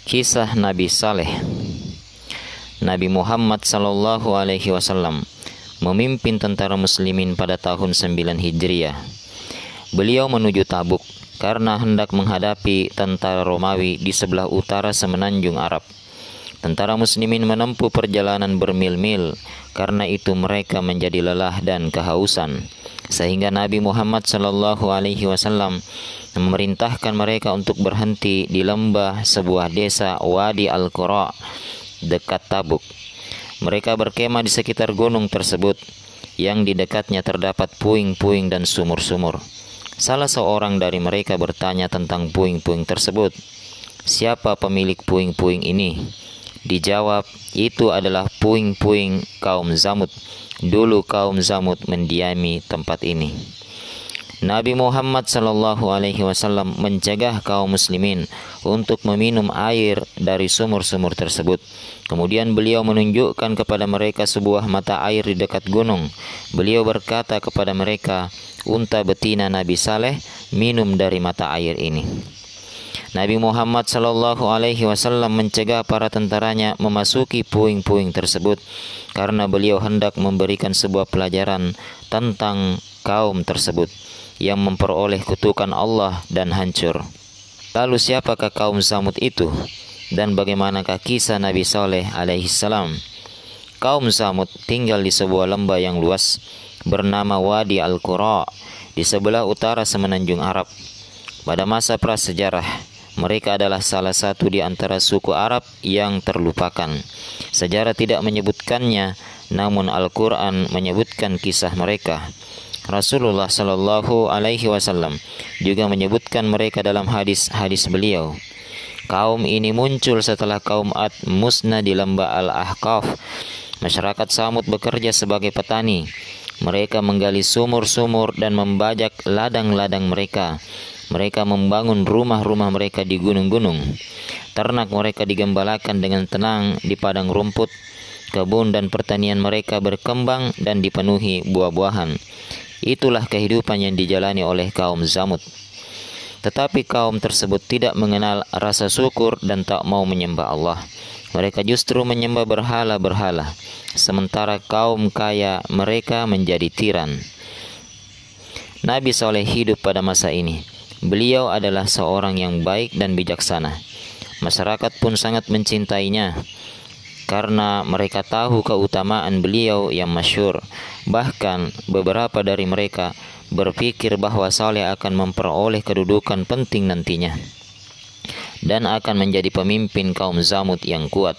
Kisah Nabi Saleh. Nabi Muhammad sallallahu alaihi wasallam memimpin tentara muslimin pada tahun 9 Hijriah. Beliau menuju Tabuk karena hendak menghadapi tentara Romawi di sebelah utara semenanjung Arab. Tentara muslimin menempuh perjalanan bermil-mil, karena itu mereka menjadi lelah dan kehausan. Sehingga Nabi Muhammad sallallahu alaihi wasallam memerintahkan mereka untuk berhenti di lembah sebuah desa Wadi Al-Qura dekat Tabuk. Mereka berkemah di sekitar gunung tersebut, yang di dekatnya terdapat puing-puing dan sumur-sumur. Salah seorang dari mereka bertanya tentang puing-puing tersebut. "Siapa pemilik puing-puing ini?" Dijawab, "Itu adalah puing-puing kaum Zamud. Dulu kaum Zamud mendiami tempat ini." Nabi Muhammad sallallahu alaihi wasallam mencegah kaum muslimin untuk meminum air dari sumur-sumur tersebut. Kemudian beliau menunjukkan kepada mereka sebuah mata air di dekat gunung. Beliau berkata kepada mereka, "Unta betina Nabi Saleh minum dari mata air ini." Nabi Muhammad sallallahu alaihi wasallam mencegah para tentaranya memasuki puing-puing tersebut karena beliau hendak memberikan sebuah pelajaran tentang kaum tersebut yang memperoleh kutukan Allah dan hancur. Lalu siapakah kaum Zamud itu, dan bagaimanakah kisah Nabi Saleh alaihi salam? Kaum Zamud tinggal di sebuah lembah yang luas bernama Wadi Al-Qura di sebelah utara semenanjung Arab. Pada masa prasejarah, mereka adalah salah satu di antara suku Arab yang terlupakan. Sejarah tidak menyebutkannya, namun Al-Quran menyebutkan kisah mereka. Rasulullah Shallallahu Alaihi Wasallam juga menyebutkan mereka dalam hadis-hadis beliau. Kaum ini muncul setelah kaum Ad musnah di lembah Al-Ahqaf. Masyarakat Samud bekerja sebagai petani. Mereka menggali sumur-sumur dan membajak ladang-ladang mereka. Mereka membangun rumah-rumah mereka di gunung-gunung. Ternak mereka digembalakan dengan tenang di padang rumput. Kebun dan pertanian mereka berkembang dan dipenuhi buah-buahan. Itulah kehidupan yang dijalani oleh kaum Zamud. Tetapi kaum tersebut tidak mengenal rasa syukur dan tak mau menyembah Allah. Mereka justru menyembah berhala-berhala. Sementara kaum kaya mereka menjadi tiran. Nabi Saleh hidup pada masa ini. Beliau adalah seorang yang baik dan bijaksana. Masyarakat pun sangat mencintainya karena mereka tahu keutamaan beliau yang masyhur. Bahkan beberapa dari mereka berpikir bahwa Saleh akan memperoleh kedudukan penting nantinya dan akan menjadi pemimpin kaum Zamud yang kuat.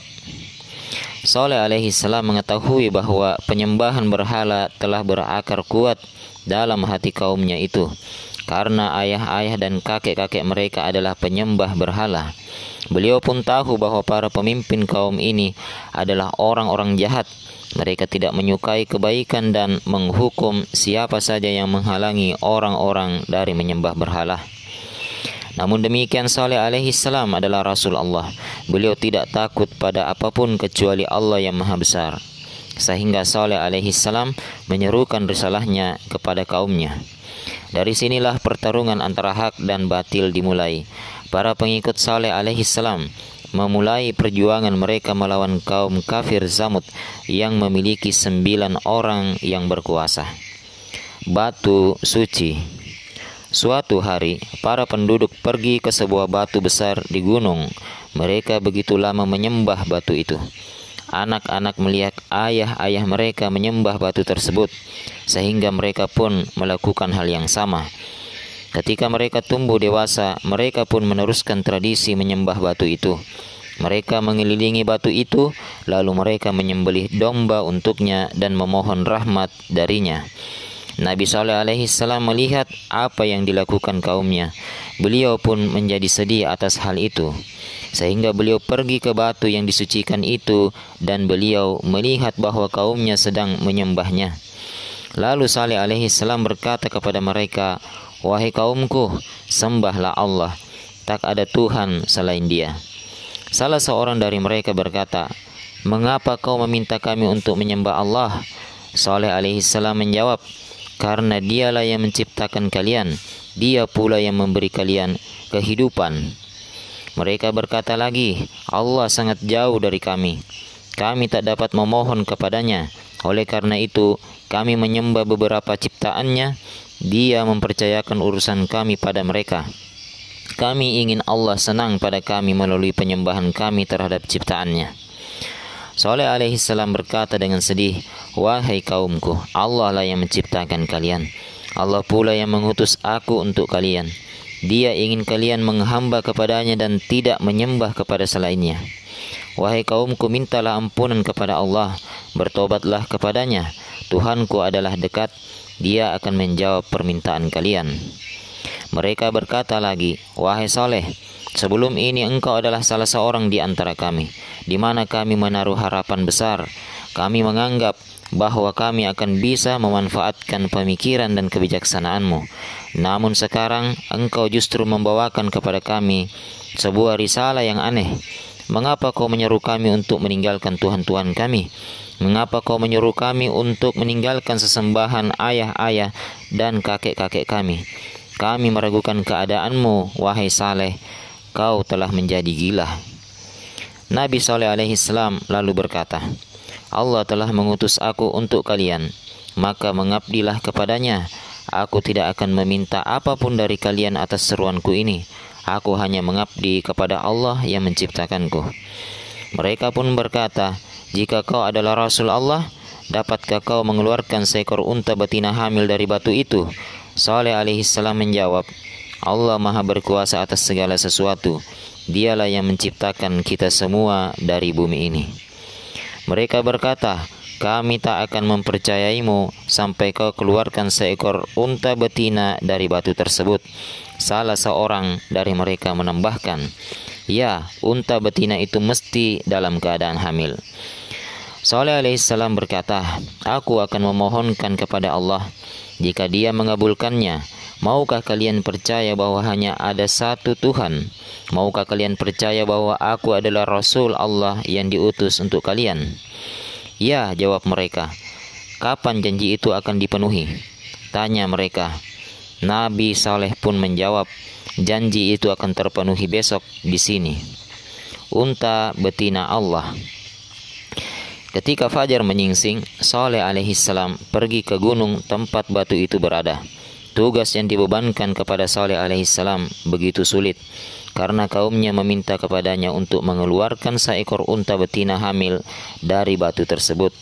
Saleh alaihi salam mengetahui bahwa penyembahan berhala telah berakar kuat dalam hati kaumnya itu, karena ayah-ayah dan kakek-kakek mereka adalah penyembah berhala. Beliau pun tahu bahwa para pemimpin kaum ini adalah orang-orang jahat. Mereka tidak menyukai kebaikan dan menghukum siapa saja yang menghalangi orang-orang dari menyembah berhala. Namun demikian, Saleh alaihi salam adalah Rasul Allah. Beliau tidak takut pada apapun kecuali Allah yang Maha Besar. Sehingga Saleh alaihi salam menyerukan risalahnya kepada kaumnya. Dari sinilah pertarungan antara hak dan batil dimulai. Para pengikut Saleh alaihi salam memulai perjuangan mereka melawan kaum kafir Zamud yang memiliki 9 orang yang berkuasa. Batu suci. Suatu hari, para penduduk pergi ke sebuah batu besar di gunung. Mereka begitu lama menyembah batu itu. Anak-anak melihat ayah-ayah mereka menyembah batu tersebut, sehingga mereka pun melakukan hal yang sama. Ketika mereka tumbuh dewasa, mereka pun meneruskan tradisi menyembah batu itu. Mereka mengelilingi batu itu, lalu mereka menyembelih domba untuknya dan memohon rahmat darinya. Nabi Saleh alaihi salam melihat apa yang dilakukan kaumnya. Beliau pun menjadi sedih atas hal itu. Sehingga beliau pergi ke batu yang disucikan itu dan beliau melihat bahwa kaumnya sedang menyembahnya. Lalu Saleh alaihi salam berkata kepada mereka, "Wahai kaumku, sembahlah Allah. Tak ada Tuhan selain Dia." Salah seorang dari mereka berkata, "Mengapa kau meminta kami untuk menyembah Allah?" Saleh alaihi salam menjawab, "Karena Dialah yang menciptakan kalian. Dia pula yang memberi kalian kehidupan." Mereka berkata lagi, Allah sangat jauh dari kami. Kami tak dapat memohon kepadanya. Oleh karena itu, kami menyembah beberapa ciptaannya. Dia mempercayakan urusan kami pada mereka. Kami ingin Allah senang pada kami melalui penyembahan kami terhadap ciptaannya. Saleh alaihissalam berkata dengan sedih, wahai kaumku, Allah lah yang menciptakan kalian. Allah pula yang mengutus aku untuk kalian. Dia ingin kalian menghamba kepadanya dan tidak menyembah kepada selainnya. Wahai kaumku, mintalah ampunan kepada Allah, bertobatlah kepadanya. Tuhanku adalah dekat, Dia akan menjawab permintaan kalian. Mereka berkata lagi, wahai Saleh, sebelum ini engkau adalah salah seorang di antara kami, di mana kami menaruh harapan besar. Kami menganggap bahwa kami akan bisa memanfaatkan pemikiran dan kebijaksanaanmu. Namun sekarang engkau justru membawakan kepada kami sebuah risalah yang aneh. Mengapa kau menyeru kami untuk meninggalkan Tuhan-Tuhan kami? Mengapa kau menyuruh kami untuk meninggalkan sesembahan ayah-ayah dan kakek-kakek kami? Kami meragukan keadaanmu, wahai Saleh. Kau telah menjadi gila. Nabi Saleh alaihissalam lalu berkata, Allah telah mengutus aku untuk kalian, maka mengabdilah kepadanya. Aku tidak akan meminta apapun dari kalian atas seruanku ini. Aku hanya mengabdi kepada Allah yang menciptakanku. Mereka pun berkata, jika kau adalah Rasul Allah, dapatkah kau mengeluarkan seekor unta betina hamil dari batu itu? Saleh alaihissalam menjawab, Allah maha berkuasa atas segala sesuatu. Dialah yang menciptakan kita semua dari bumi ini. Mereka berkata, kami tak akan mempercayaimu sampai kau keluarkan seekor unta betina dari batu tersebut. Salah seorang dari mereka menambahkan, ya, unta betina itu mesti dalam keadaan hamil. Saleh alaihissalam berkata, aku akan memohonkan kepada Allah. Jika Dia mengabulkannya, maukah kalian percaya bahwa hanya ada satu Tuhan? Maukah kalian percaya bahwa aku adalah Rasul Allah yang diutus untuk kalian? Ya, jawab mereka. Kapan janji itu akan dipenuhi? Tanya mereka. Nabi Saleh pun menjawab, janji itu akan terpenuhi besok di sini. Unta betina Allah. Ketika fajar menyingsing, Saleh alaihissalam pergi ke gunung tempat batu itu berada. Tugas yang dibebankan kepada Saleh alaihissalam begitu sulit, karena kaumnya meminta kepadanya untuk mengeluarkan seekor unta betina hamil dari batu tersebut.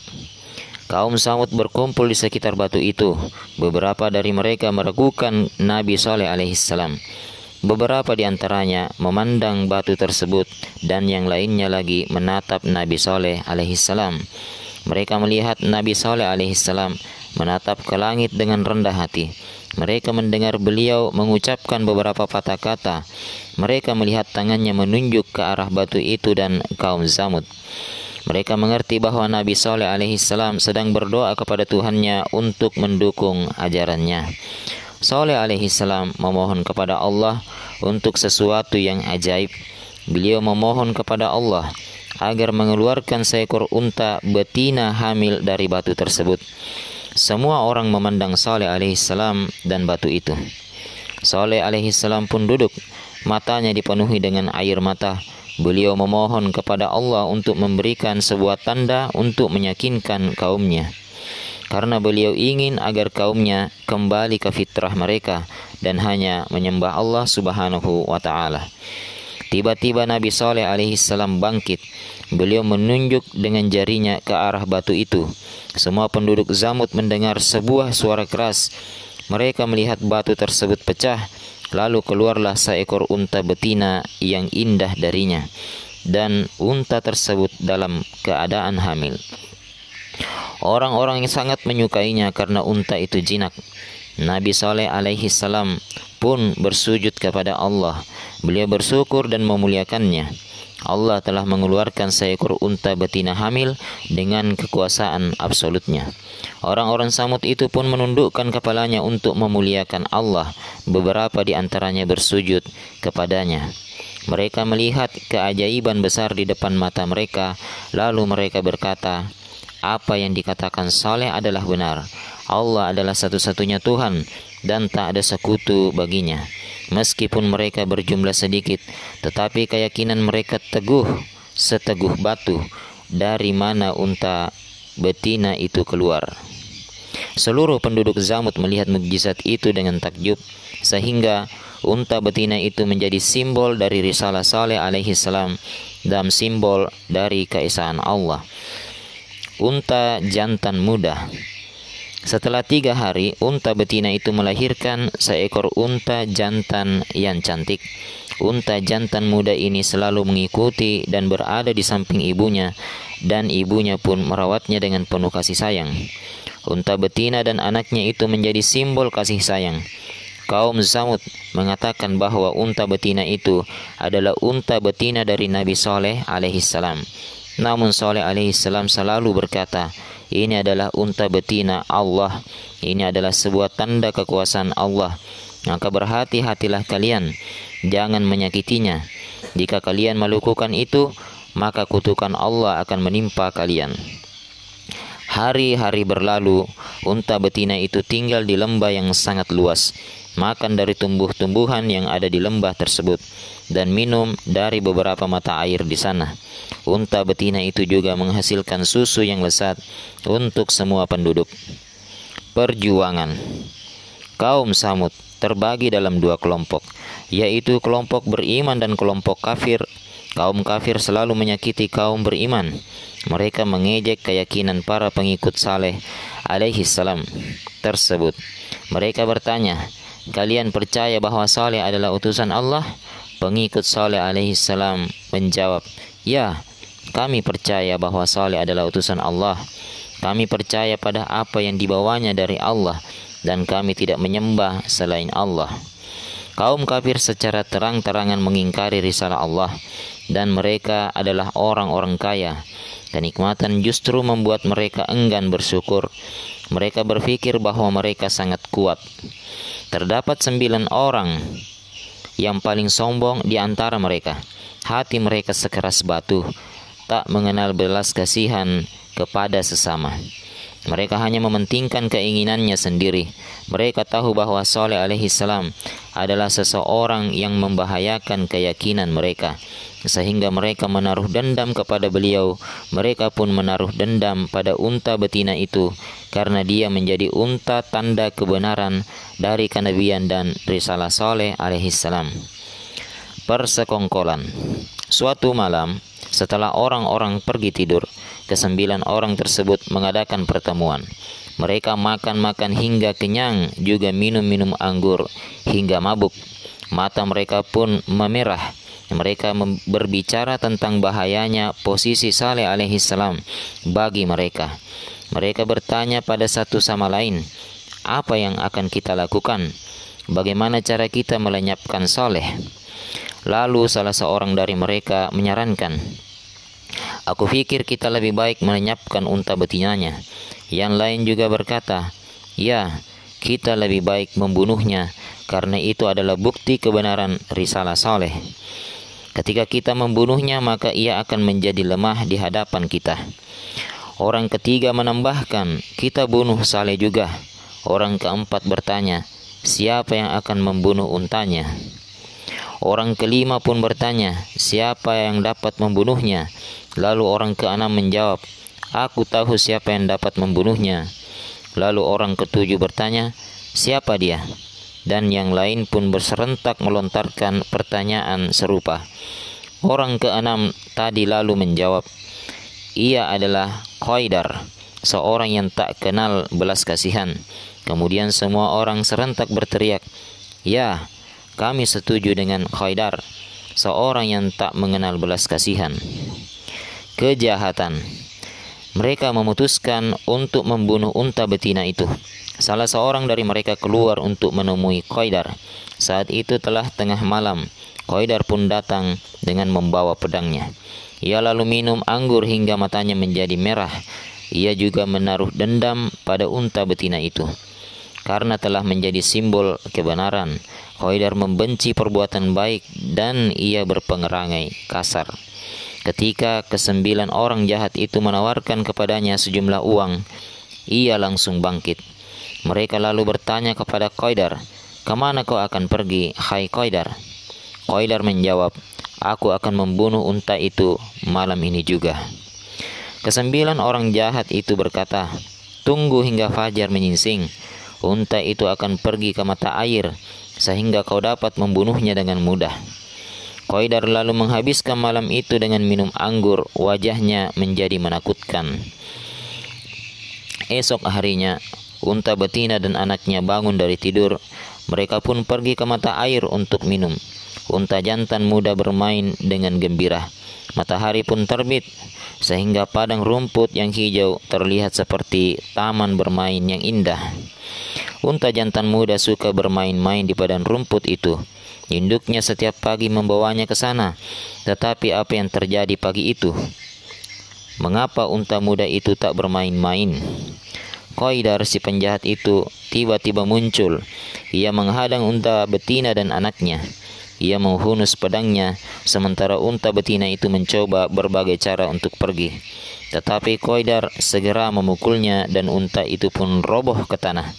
Kaum Samud berkumpul di sekitar batu itu. Beberapa dari mereka meragukan Nabi Saleh alaihissalam. Beberapa di antaranya memandang batu tersebut dan yang lainnya lagi menatap Nabi Saleh alaihissalam. Mereka melihat Nabi Saleh alaihissalam menatap ke langit dengan rendah hati. Mereka mendengar beliau mengucapkan beberapa patah kata. Mereka melihat tangannya menunjuk ke arah batu itu dan kaum Samud. Mereka mengerti bahwa Nabi Saleh alaihissalam sedang berdoa kepada Tuhannya untuk mendukung ajarannya. Saleh alaihissalam memohon kepada Allah untuk sesuatu yang ajaib. Beliau memohon kepada Allah agar mengeluarkan seekor unta betina hamil dari batu tersebut. Semua orang memandang Saleh alaihissalam dan batu itu. Saleh alaihissalam pun duduk, matanya dipenuhi dengan air mata. Beliau memohon kepada Allah untuk memberikan sebuah tanda untuk meyakinkan kaumnya. Karena beliau ingin agar kaumnya kembali ke fitrah mereka dan hanya menyembah Allah subhanahu wa ta'ala. Tiba-tiba Nabi Saleh alaihissalam bangkit. Beliau menunjuk dengan jarinya ke arah batu itu. Semua penduduk Zamud mendengar sebuah suara keras. Mereka melihat batu tersebut pecah. Lalu keluarlah seekor unta betina yang indah darinya. Dan unta tersebut dalam keadaan hamil. Orang-orang yang sangat menyukainya karena unta itu jinak. Nabi Saleh alaihissalam pun bersujud kepada Allah. Beliau bersyukur dan memuliakannya. Allah telah mengeluarkan seekor unta betina hamil dengan kekuasaan absolutnya. Orang-orang Samud itu pun menundukkan kepalanya untuk memuliakan Allah. Beberapa di antaranya bersujud kepadanya. Mereka melihat keajaiban besar di depan mata mereka. Lalu mereka berkata, apa yang dikatakan Saleh adalah benar. Allah adalah satu-satunya Tuhan dan tak ada sekutu baginya. Meskipun mereka berjumlah sedikit, tetapi keyakinan mereka teguh seteguh batu. Dari mana unta betina itu keluar? Seluruh penduduk Zamud melihat mukjizat itu dengan takjub, sehingga unta betina itu menjadi simbol dari risalah Saleh alaihi salam dan simbol dari keesaan Allah. Unta jantan muda. Setelah 3 hari, unta betina itu melahirkan seekor unta jantan yang cantik. Unta jantan muda ini selalu mengikuti dan berada di samping ibunya, dan ibunya pun merawatnya dengan penuh kasih sayang. Unta betina dan anaknya itu menjadi simbol kasih sayang. Kaum Zamud mengatakan bahwa unta betina itu adalah unta betina dari Nabi Saleh alaihi salam. Namun Saleh alaihi salam selalu berkata, ini adalah unta betina Allah. Ini adalah sebuah tanda kekuasaan Allah. Maka berhati-hatilah kalian, jangan menyakitinya. Jika kalian melakukan itu, maka kutukan Allah akan menimpa kalian. Hari-hari berlalu, unta betina itu tinggal di lembah yang sangat luas, makan dari tumbuh-tumbuhan yang ada di lembah tersebut, dan minum dari beberapa mata air di sana. Unta betina itu juga menghasilkan susu yang lezat untuk semua penduduk. Perjuangan. Kaum Samud terbagi dalam 2 kelompok, yaitu kelompok beriman dan kelompok kafir. Kaum kafir selalu menyakiti kaum beriman. Mereka mengejek keyakinan para pengikut Saleh alaihi salam tersebut. Mereka bertanya, kalian percaya bahwa Saleh adalah utusan Allah? Pengikut Saleh alaihi salam menjawab, ya, kami percaya bahwa Saleh adalah utusan Allah. Kami percaya pada apa yang dibawanya dari Allah, dan kami tidak menyembah selain Allah. Kaum kafir secara terang-terangan mengingkari risalah Allah, dan mereka adalah orang-orang kaya. Kenikmatan justru membuat mereka enggan bersyukur. Mereka berpikir bahwa mereka sangat kuat. Terdapat 9 orang yang paling sombong di antara mereka. Hati mereka sekeras batu, tak mengenal belas kasihan kepada sesama. Mereka hanya mementingkan keinginannya sendiri. Mereka tahu bahwa Saleh alaihi salam adalah seseorang yang membahayakan keyakinan mereka, sehingga mereka menaruh dendam kepada beliau. Mereka pun menaruh dendam pada unta betina itu, karena dia menjadi unta tanda kebenaran dari kenabian dan risalah Saleh alaihi salam. Persekongkolan. Suatu malam, setelah orang-orang pergi tidur, ke-9 orang tersebut mengadakan pertemuan. Mereka makan-makan hingga kenyang, juga minum-minum anggur hingga mabuk. Mata mereka pun memerah. Mereka berbicara tentang bahayanya posisi Saleh alaihi salam bagi mereka. Mereka bertanya pada satu sama lain, apa yang akan kita lakukan? Bagaimana cara kita melenyapkan Saleh? Lalu salah seorang dari mereka menyarankan, aku pikir kita lebih baik melenyapkan unta betinanya. Yang lain juga berkata, ya, kita lebih baik membunuhnya, karena itu adalah bukti kebenaran risalah Saleh. Ketika kita membunuhnya, maka ia akan menjadi lemah di hadapan kita. Orang ketiga menambahkan, kita bunuh Saleh juga. Orang keempat bertanya, siapa yang akan membunuh untanya? Orang kelima pun bertanya, siapa yang dapat membunuhnya? Lalu orang keenam menjawab, aku tahu siapa yang dapat membunuhnya. Lalu orang ketujuh bertanya, siapa dia? Dan yang lain pun berserentak melontarkan pertanyaan serupa. Orang keenam tadi lalu menjawab, ia adalah Qaidar, seorang yang tak kenal belas kasihan. Kemudian semua orang serentak berteriak, ya, kami setuju dengan Qaidar, seorang yang tak mengenal belas kasihan. Kejahatan. Mereka memutuskan untuk membunuh unta betina itu. Salah seorang dari mereka keluar untuk menemui Qaidar. Saat itu telah tengah malam. Qaidar pun datang dengan membawa pedangnya. Ia lalu minum anggur hingga matanya menjadi merah. Ia juga menaruh dendam pada unta betina itu. Karena telah menjadi simbol kebenaran, Qaidar membenci perbuatan baik dan ia berpengerangai kasar. Ketika ke-9 orang jahat itu menawarkan kepadanya sejumlah uang, ia langsung bangkit. Mereka lalu bertanya kepada Qaidar, "Kemana kau akan pergi, hai Qaidar?" Qaidar menjawab, "Aku akan membunuh unta itu malam ini juga." Kesembilan orang jahat itu berkata, "Tunggu hingga fajar menyingsing. Unta itu akan pergi ke mata air, sehingga kau dapat membunuhnya dengan mudah." Qaidar lalu menghabiskan malam itu dengan minum anggur, wajahnya menjadi menakutkan. Esok harinya, unta betina dan anaknya bangun dari tidur. Mereka pun pergi ke mata air untuk minum. Unta jantan muda bermain dengan gembira. Matahari pun terbit, sehingga padang rumput yang hijau terlihat seperti taman bermain yang indah. Unta jantan muda suka bermain-main di padang rumput itu. Induknya setiap pagi membawanya ke sana. Tetapi apa yang terjadi pagi itu? Mengapa unta muda itu tak bermain-main? Qaidar si penjahat itu tiba-tiba muncul. Ia menghadang unta betina dan anaknya. Ia menghunus pedangnya, sementara unta betina itu mencoba berbagai cara untuk pergi. Tetapi Qaidar segera memukulnya dan unta itu pun roboh ke tanah.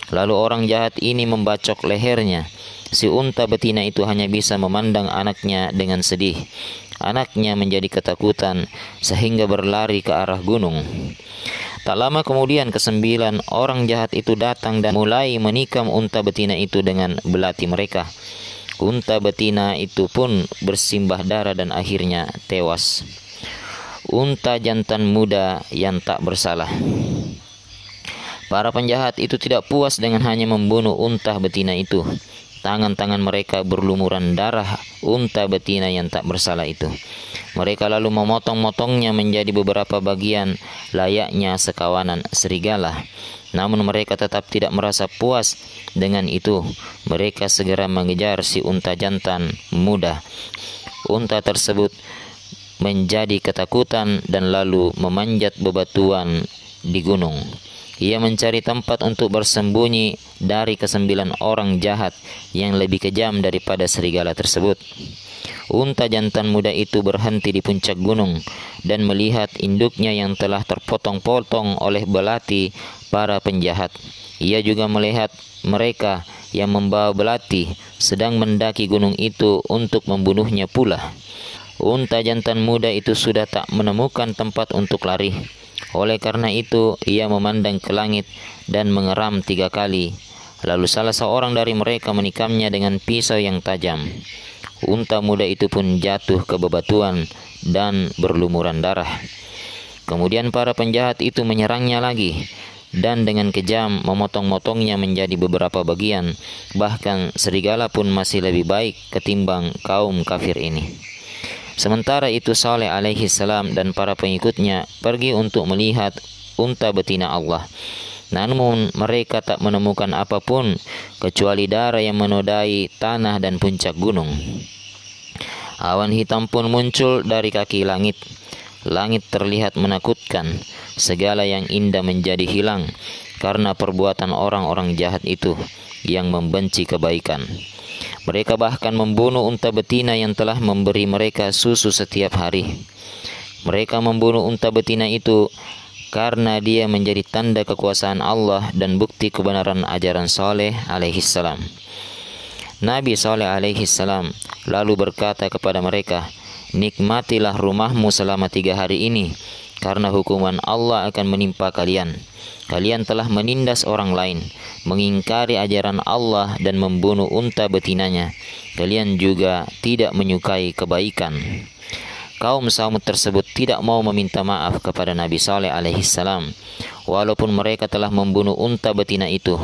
Lalu orang jahat ini membacok lehernya. Si unta betina itu hanya bisa memandang anaknya dengan sedih. Anaknya menjadi ketakutan sehingga berlari ke arah gunung. Tak lama kemudian kesembilan orang jahat itu datang dan mulai menikam unta betina itu dengan belati mereka. Unta betina itu pun bersimbah darah dan akhirnya tewas. Unta jantan muda yang tak bersalah. Para penjahat itu tidak puas dengan hanya membunuh unta betina itu. Tangan-tangan mereka berlumuran darah unta betina yang tak bersalah itu. Mereka lalu memotong-motongnya menjadi beberapa bagian layaknya sekawanan serigala. Namun mereka tetap tidak merasa puas dengan itu. Mereka segera mengejar si unta jantan muda. Unta tersebut menjadi ketakutan dan lalu memanjat bebatuan di gunung. Ia mencari tempat untuk bersembunyi dari kesembilan orang jahat yang lebih kejam daripada serigala tersebut. Unta jantan muda itu berhenti di puncak gunung dan melihat induknya yang telah terpotong-potong oleh belati para penjahat. Ia juga melihat mereka yang membawa belati sedang mendaki gunung itu untuk membunuhnya pula. Unta jantan muda itu sudah tak menemukan tempat untuk lari. Oleh karena itu, ia memandang ke langit dan mengeram 3 kali. Lalu salah seorang dari mereka menikamnya dengan pisau yang tajam. Unta muda itu pun jatuh ke bebatuan dan berlumuran darah. Kemudian para penjahat itu menyerangnya lagi dan dengan kejam memotong-motongnya menjadi beberapa bagian. Bahkan serigala pun masih lebih baik ketimbang kaum kafir ini. Sementara itu Saleh alaihi salam dan para pengikutnya pergi untuk melihat unta betina Allah. Namun mereka tak menemukan apapun kecuali darah yang menodai tanah dan puncak gunung. Awan hitam pun muncul dari kaki langit. Langit terlihat menakutkan. Segala yang indah menjadi hilang karena perbuatan orang-orang jahat itu yang membenci kebaikan. Mereka bahkan membunuh unta betina yang telah memberi mereka susu setiap hari. Mereka membunuh unta betina itu karena dia menjadi tanda kekuasaan Allah dan bukti kebenaran ajaran Saleh alaihi salam. Nabi Saleh alaihi salam lalu berkata kepada mereka, "Nikmatilah rumahmu selama 3 hari ini, karena hukuman Allah akan menimpa kalian. Kalian telah menindas orang lain, mengingkari ajaran Allah dan membunuh unta betinanya. Kalian juga tidak menyukai kebaikan." Kaum Samud tersebut tidak mau meminta maaf kepada Nabi Saleh alaihi salam. Walaupun mereka telah membunuh unta betina itu,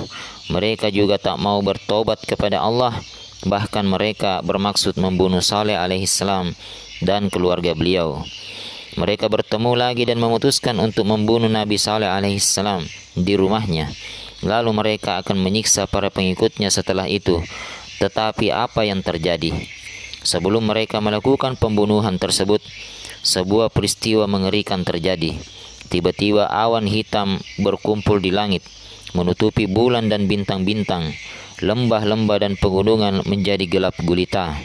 mereka juga tak mau bertobat kepada Allah. Bahkan mereka bermaksud membunuh Saleh alaihi salam dan keluarga beliau. Mereka bertemu lagi dan memutuskan untuk membunuh Nabi Saleh alaihi salam di rumahnya. Lalu mereka akan menyiksa para pengikutnya setelah itu. Tetapi apa yang terjadi? Sebelum mereka melakukan pembunuhan tersebut, sebuah peristiwa mengerikan terjadi. Tiba-tiba awan hitam berkumpul di langit, menutupi bulan dan bintang-bintang. Lembah-lembah dan pegunungan menjadi gelap gulita.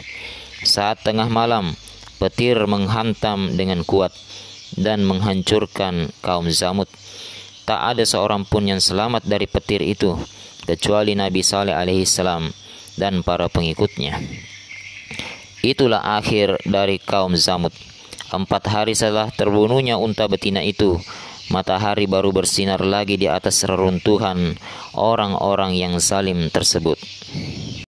Saat tengah malam, petir menghantam dengan kuat dan menghancurkan kaum Zamud. tak ada seorang pun yang selamat dari petir itu kecuali Nabi Saleh alaihissalam dan para pengikutnya. Itulah akhir dari kaum Zamud. 4 hari setelah terbunuhnya unta betina itu, matahari baru bersinar lagi di atas reruntuhan orang-orang yang zalim tersebut.